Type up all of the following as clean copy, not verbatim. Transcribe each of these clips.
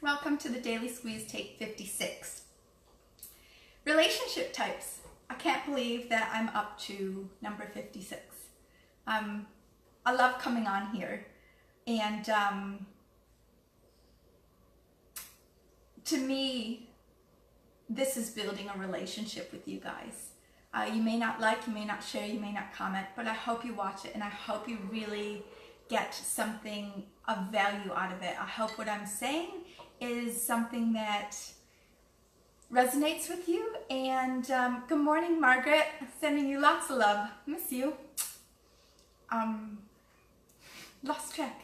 Welcome to the Daily Squeeze Take 56. Relationship types. I can't believe that I'm up to number 56. I love coming on here, and to me, this is building a relationship with you guys. You may not like, you may not share, you may not comment, but I hope you watch it and I hope you really get something of value out of it. I hope what I'm saying is something that resonates with you. And good morning, Margaret. Sending you lots of love. Miss you. Lost track.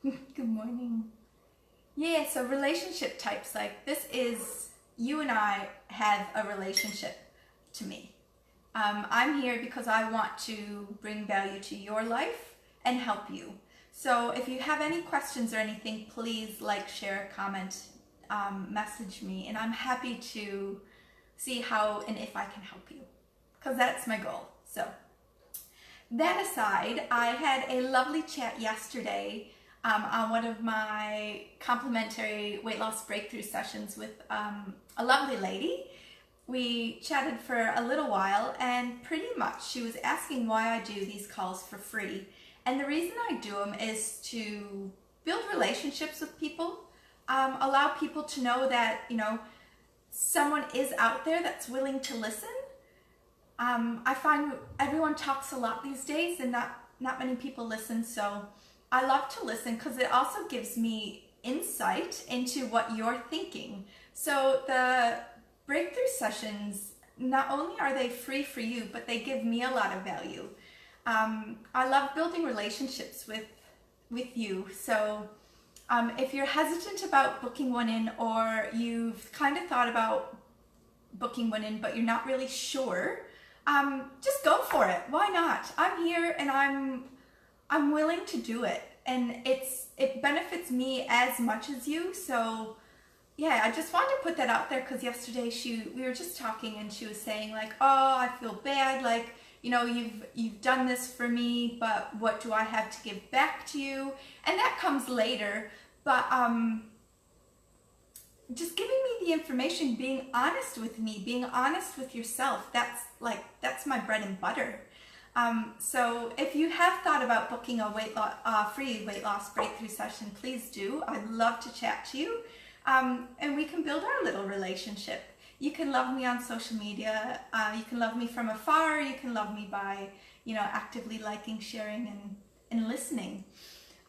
Good morning. Yeah, so relationship types, like this is, you and I have a relationship to me. I'm here because I want to bring value to your life and help you. So if you have any questions or anything, please like, share, comment, message me, and I'm happy to see how and if I can help you, because that's my goal. So that aside, I had a lovely chat yesterday on one of my complimentary weight loss breakthrough sessions with a lovely lady. We chatted for a little while, and pretty much she was asking why I do these calls for free. And the reason I do them is to build relationships with people, allow people to know that, you know, someone is out there that's willing to listen. I find everyone talks a lot these days and not many people listen, so I love to listen because it also gives me insight into what you're thinking. So the breakthrough sessions, not only are they free for you, but they give me a lot of value. I love building relationships with you. So if you're hesitant about booking one in, or you've kind of thought about booking one in but you're not really sure, just go for it. Why not? I'm here and I'm willing to do it, and it benefits me as much as you. So yeah, I just wanted to put that out there because yesterday we were just talking and she was saying like, oh, I feel bad, like, you know, you've done this for me, but what do I have to give back to you? And that comes later, but just giving me the information, being honest with me, being honest with yourself, that's my bread and butter. So if you have thought about booking a free weight loss breakthrough session, please do. I'd love to chat to you, and we can build our little relationship. You can love me on social media. You can love me from afar. You can love me by, you know, actively liking, sharing, and listening.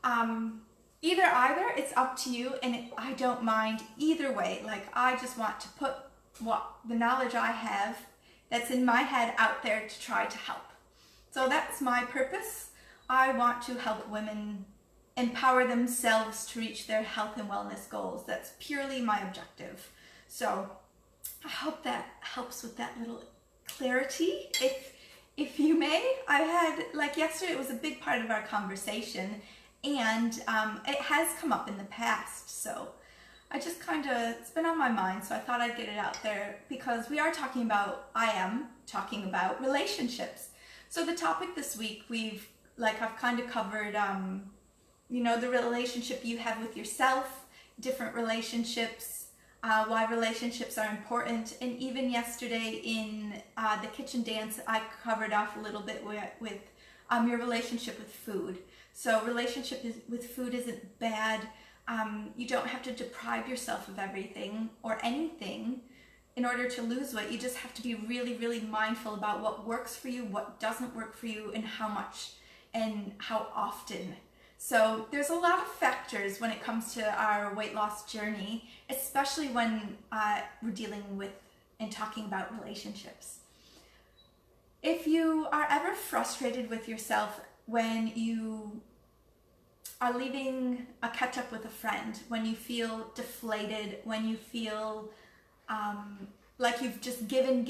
Either, it's up to you, and I don't mind either way. Like, I just want to put the knowledge I have that's in my head out there to try to help. So that's my purpose. I want to help women empower themselves to reach their health and wellness goals. That's purely my objective. So I hope that helps with that little clarity. If you may, I had, like yesterday, it was a big part of our conversation, and it has come up in the past. So I just it's been on my mind, so I thought I'd get it out there because I am talking about relationships. So the topic this week, I've kind of covered, you know, the relationship you have with yourself, different relationships, why relationships are important. And even yesterday in the kitchen dance, I covered off a little bit with your relationship with food. So relationship with food isn't bad. You don't have to deprive yourself of everything or anything in order to lose weight. You just have to be really, really mindful about what works for you, what doesn't work for you, and how much and how often. So there's a lot of factors when it comes to our weight loss journey, especially when we're dealing with and talking about relationships. If you are ever frustrated with yourself when you are leaving a catch up with a friend, when you feel deflated, when you feel like you've just given,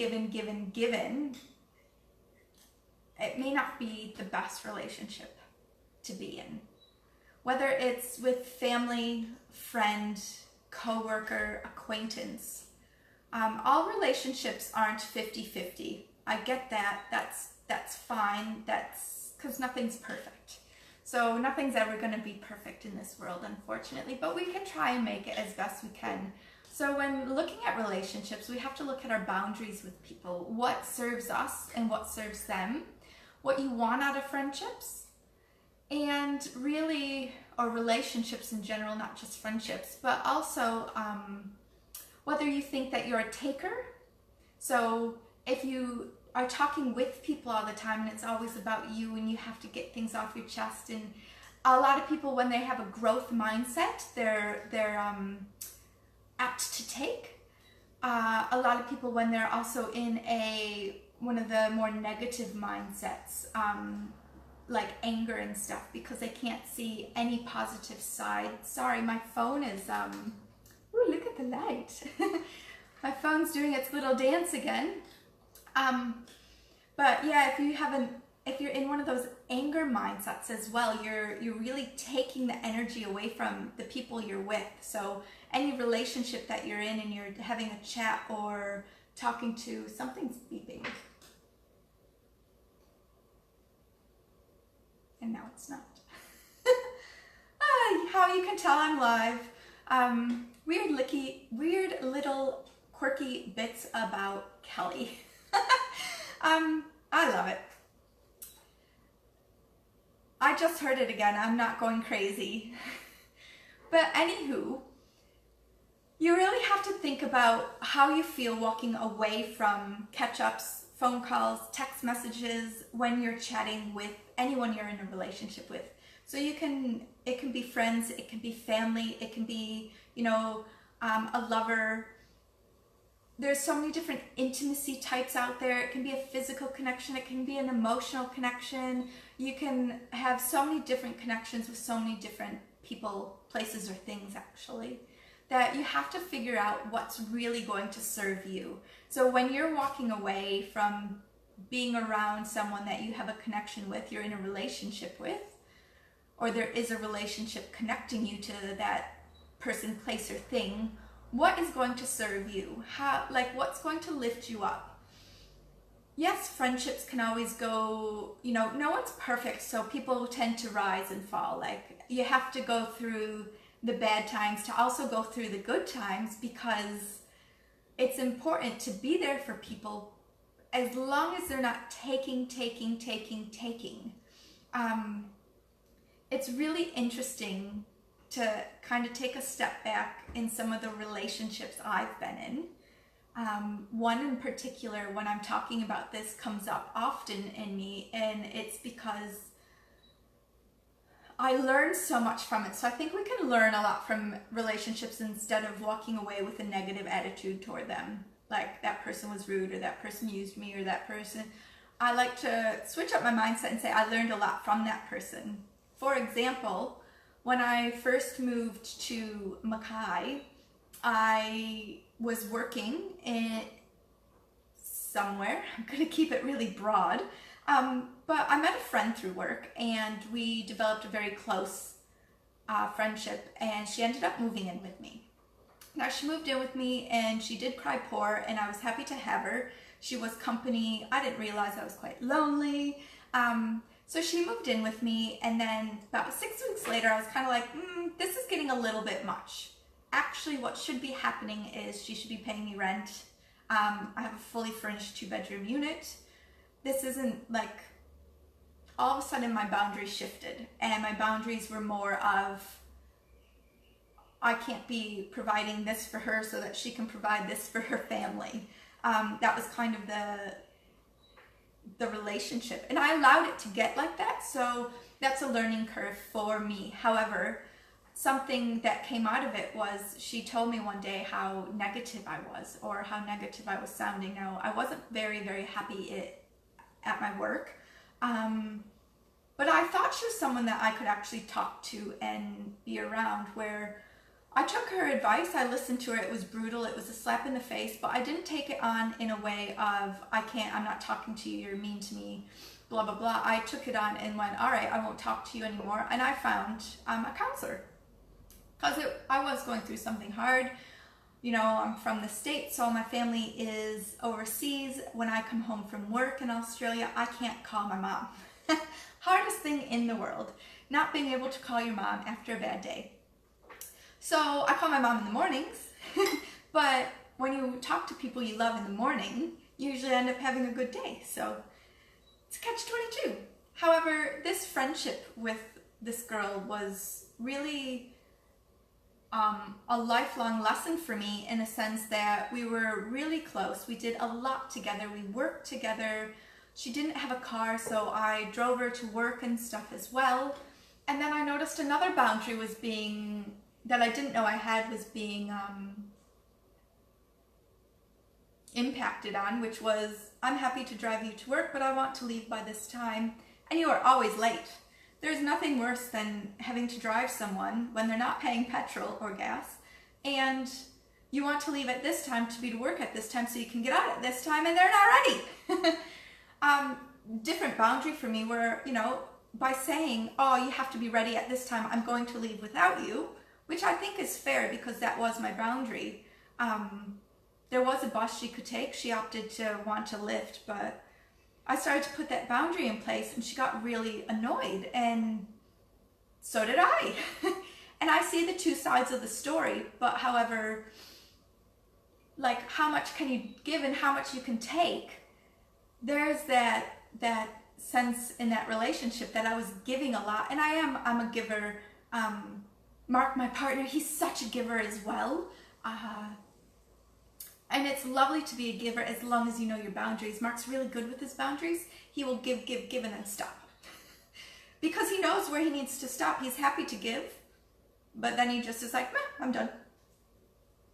it may not be the best relationship to be in. Whether it's with family, friend, coworker, acquaintance, all relationships aren't 50-50. I get that. That's fine. That's because nothing's perfect. So nothing's ever going to be perfect in this world, unfortunately, but we can try and make it as best we can. So when looking at relationships, we have to look at our boundaries with people. What serves us and what serves them. What you want out of friendships. And really, or relationships in general, not just friendships, but also whether you think that you're a taker. So if you are talking with people all the time and it's always about you and you have to get things off your chest, and a lot of people, when they have a growth mindset, they're apt to take. A lot of people, when they're also in one of the more negative mindsets, like anger and stuff, because they can't see any positive side. Sorry, my phone is ooh, look at the light. My phone's doing its little dance again. But yeah, if you're in one of those anger mindsets as well, you're really taking the energy away from the people you're with. So any relationship that you're in and you're having a chat or talking to, something's beeping. And now it's not. How you can tell I'm live. Weird little quirky bits about Kelly. I love it. I just heard it again. I'm not going crazy. But anywho, you really have to think about how you feel walking away from catch-ups, phone calls, text messages when you're chatting with anyone you're in a relationship with. So it can be friends, it can be family, it can be, a lover. There's so many different intimacy types out there. It can be a physical connection, it can be an emotional connection. You can have so many different connections with so many different people, places, or things actually, that you have to figure out what's really going to serve you. So when you're walking away from being around someone that you have a connection with, you're in a relationship with, or there is a relationship connecting you to that person, place, or thing, what is going to serve you? What's going to lift you up? Yes, friendships can always go, no one's perfect, so people tend to rise and fall. Like, you have to go through the bad times to also go through the good times, because it's important to be there for people as long as they're not taking. It's really interesting to kind of take a step back in some of the relationships I've been in. One in particular, when I'm talking about this, comes up often in me, and it's because I learned so much from it. So I think we can learn a lot from relationships instead of walking away with a negative attitude toward them. Like, that person was rude, or that person used me, or that person. I like to switch up my mindset and say I learned a lot from that person. For example, when I first moved to Mackay, I was working in somewhere. I'm going to keep it really broad. But I met a friend through work, and we developed a very close friendship, and she ended up moving in with me. Now, she moved in with me, and she did cry poor, and I was happy to have her. She was company. I didn't realize I was quite lonely. So she moved in with me, and then about 6 weeks later, I was kind of like, this is getting a little bit much. Actually, what should be happening is she should be paying me rent. I have a fully furnished 2-bedroom unit. This isn't like, all of a sudden my boundaries shifted, and my boundaries were more of, I can't be providing this for her so that she can provide this for her family. That was kind of the relationship, and I allowed it to get like that. So that's a learning curve for me. However, something that came out of it was, she told me one day how negative I was, or how negative I was sounding. Now, I wasn't very, very happy at my work, but I thought she was someone that I could actually talk to and be around, where I took her advice, I listened to her, it was brutal, it was a slap in the face, but I didn't take it on in a way of, I'm not talking to you, you're mean to me, blah, blah, blah. I took it on and went, all right, I won't talk to you anymore, and I found a counselor, because I was going through something hard. I'm from the States, so my family is overseas. When I come home from work in Australia, I can't call my mom. Hardest thing in the world. not being able to call your mom after a bad day. So I call my mom in the mornings, but when you talk to people you love in the morning, you usually end up having a good day. So it's a catch-22. However, this friendship with this girl was really a lifelong lesson for me, in a sense that we were really close. We did a lot together. We worked together. She didn't have a car, so I drove her to work and stuff as well. And then I noticed another boundary was being, that I didn't know I had, was being impacted on, which was, I'm happy to drive you to work, but I want to leave by this time, and you are always late. There's nothing worse than having to drive someone when they're not paying petrol or gas, and you want to leave at this time to be to work at this time so you can get out at this time, and they're not ready. Different boundary for me where, you know, by saying, oh, you have to be ready at this time, I'm going to leave without you, which I think is fair because that was my boundary. There was a bus she could take. She opted to want to Lyft, but I started to put that boundary in place and she got really annoyed, and so did I. And I see the two sides of the story, but however, like how much can you give and how much you can take, there's that sense in that relationship that I was giving a lot, and I'm a giver. Mark, my partner, he's such a giver as well. And it's lovely to be a giver as long as you know your boundaries. Mark's really good with his boundaries. He will give, and then stop. Because he knows where he needs to stop. He's happy to give, but then he just is like, meh, I'm done.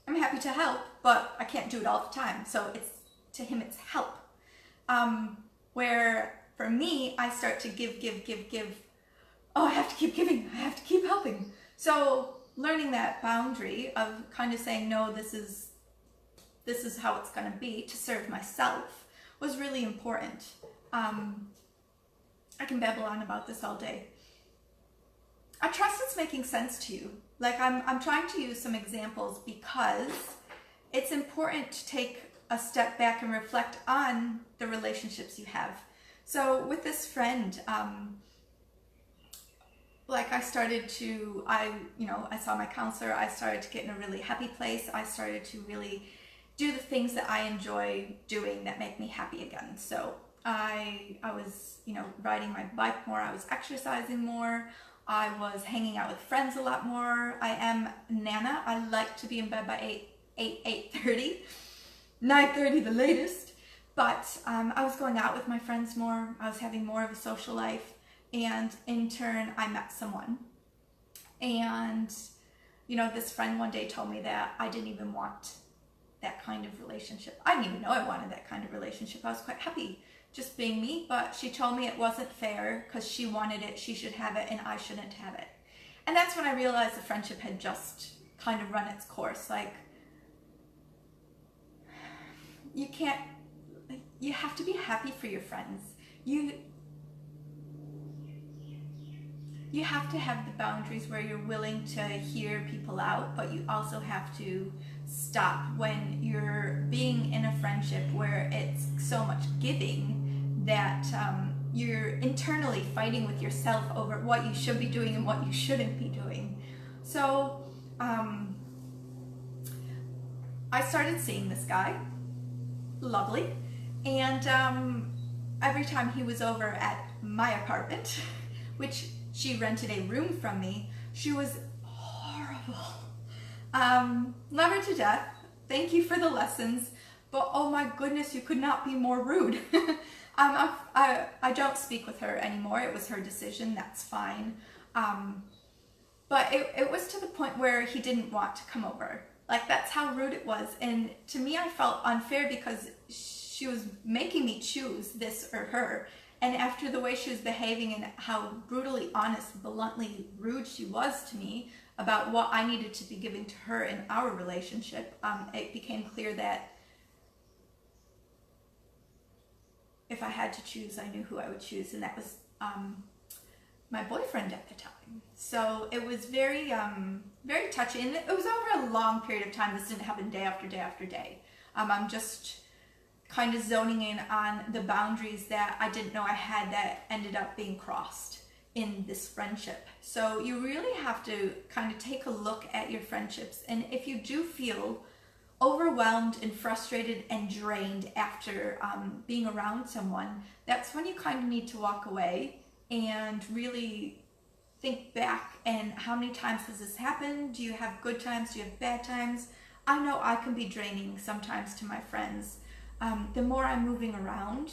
I'm happy to help, but I can't do it all the time. So it's, to him, it's help. Where for me, I start to give. Oh, I have to keep giving. I have to keep helping. So learning that boundary of kind of saying, no, this is how it's going to be to serve myself was really important. I can babble on about this all day. I trust it's making sense to you. Like I'm trying to use some examples because it's important to take a step back and reflect on the relationships you have. So with this friend, like I saw my counselor, I started to get in a really happy place. I started to really do the things that I enjoy doing that make me happy again. So I was, riding my bike more. I was exercising more. I was hanging out with friends a lot more. I am Nana. I like to be in bed by 8:30, 9:30 the latest. But I was going out with my friends more. I was having more of a social life. And in turn, I met someone. And, this friend one day told me that I didn't even want that kind of relationship. I didn't even know I wanted that kind of relationship. I was quite happy just being me, but she told me it wasn't fair because she wanted it, she should have it, and I shouldn't have it. And that's when I realized the friendship had just kind of run its course. Like, you have to be happy for your friends. You have to have the boundaries where you're willing to hear people out, but you also have to stop when you're being in a friendship where it's so much giving that you're internally fighting with yourself over what you should be doing and what you shouldn't be doing. So I started seeing this guy, lovely, and every time he was over at my apartment, which she rented a room from me, she was horrible. Love her to death. Thank you for the lessons, but oh my goodness, you could not be more rude. I don't speak with her anymore. It was her decision. That's fine. But it was to the point where he didn't want to come over. Like, that's how rude it was. And to me, I felt unfair because she was making me choose this or her. And after the way she was behaving and how brutally honest, bluntly rude she was to me about what I needed to be giving to her in our relationship, it became clear that if I had to choose, I knew who I would choose, and that was my boyfriend at the time. So it was very, very touchy, and it was over a long period of time. This didn't happen day after day after day. I'm just kind of zoning in on the boundaries that I didn't know I had that ended up being crossed. in this friendship. So you really have to kind of take a look at your friendships. And if you do feel overwhelmed and frustrated and drained after being around someone, that's when you kind of need to walk away and really think back. And how many times has this happened? Do you have good times? Do you have bad times? I know I can be draining sometimes to my friends. The more I'm moving around,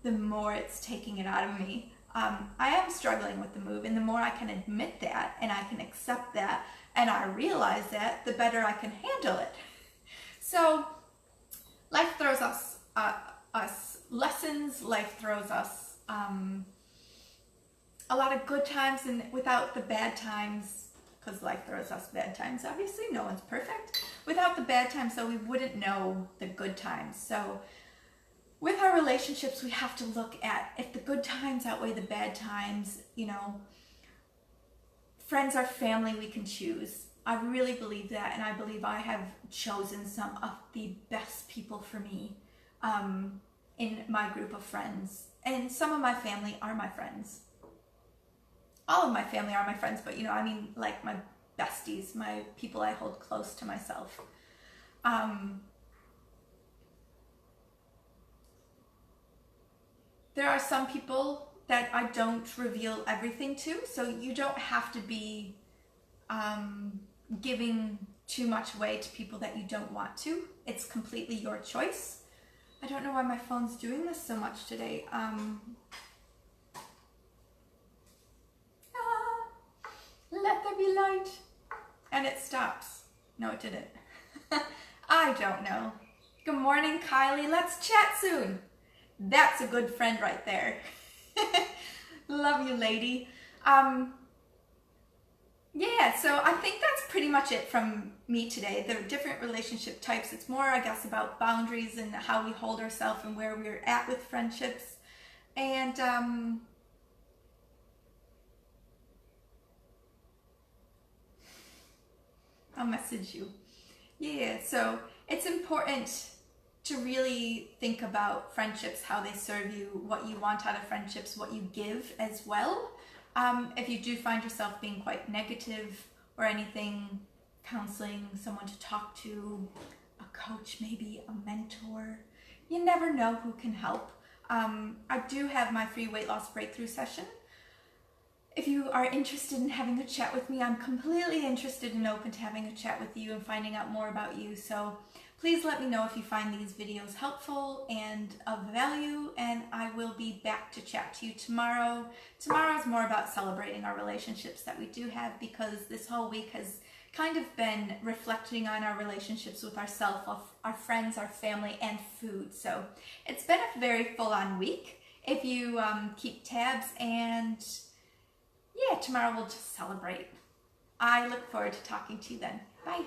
the more it's taking it out of me. I am struggling with the move, and the more I can admit that and I can accept that and I realize that, the better I can handle it. So life throws us lessons, life throws us a lot of good times, and without the bad times, because life throws us bad times, obviously, no one's perfect. Without the bad times, so we wouldn't know the good times. So with our relationships, we have to look at if the good times outweigh the bad times. You know, friends are family we can choose. I really believe that, and I believe I have chosen some of the best people for me in my group of friends. And some of my family are my friends. All of my family are my friends, but you know, I mean, like my besties, my people I hold close to myself. There are some people that I don't reveal everything to, so you don't have to be giving too much away to people that you don't want to. It's completely your choice. I don't know why my phone's doing this so much today. Let there be light. And it stops. No, it didn't. I don't know. Good morning, Kylie. Let's chat soon. That's a good friend right there. Love you, lady. Yeah, so I think that's pretty much it from me today. There are different relationship types. It's more, I guess, about boundaries and how we hold ourselves and where we're at with friendships. And I'll message you. Yeah, so it's important to really think about friendships, how they serve you, what you want out of friendships, what you give as well. If you do find yourself being quite negative or anything, counseling, someone to talk to, a coach maybe, a mentor, you never know who can help. I do have my free weight loss breakthrough session. If you are interested in having a chat with me, I'm completely interested and open to having a chat with you and finding out more about you. So please let me know if you find these videos helpful and of value, and I will be back to chat to you tomorrow. Tomorrow is more about celebrating our relationships that we do have, because this whole week has kind of been reflecting on our relationships with ourselves, our friends, our family, and food. So it's been a very full-on week. If you keep tabs, and yeah, tomorrow we'll just celebrate. I look forward to talking to you then. Bye.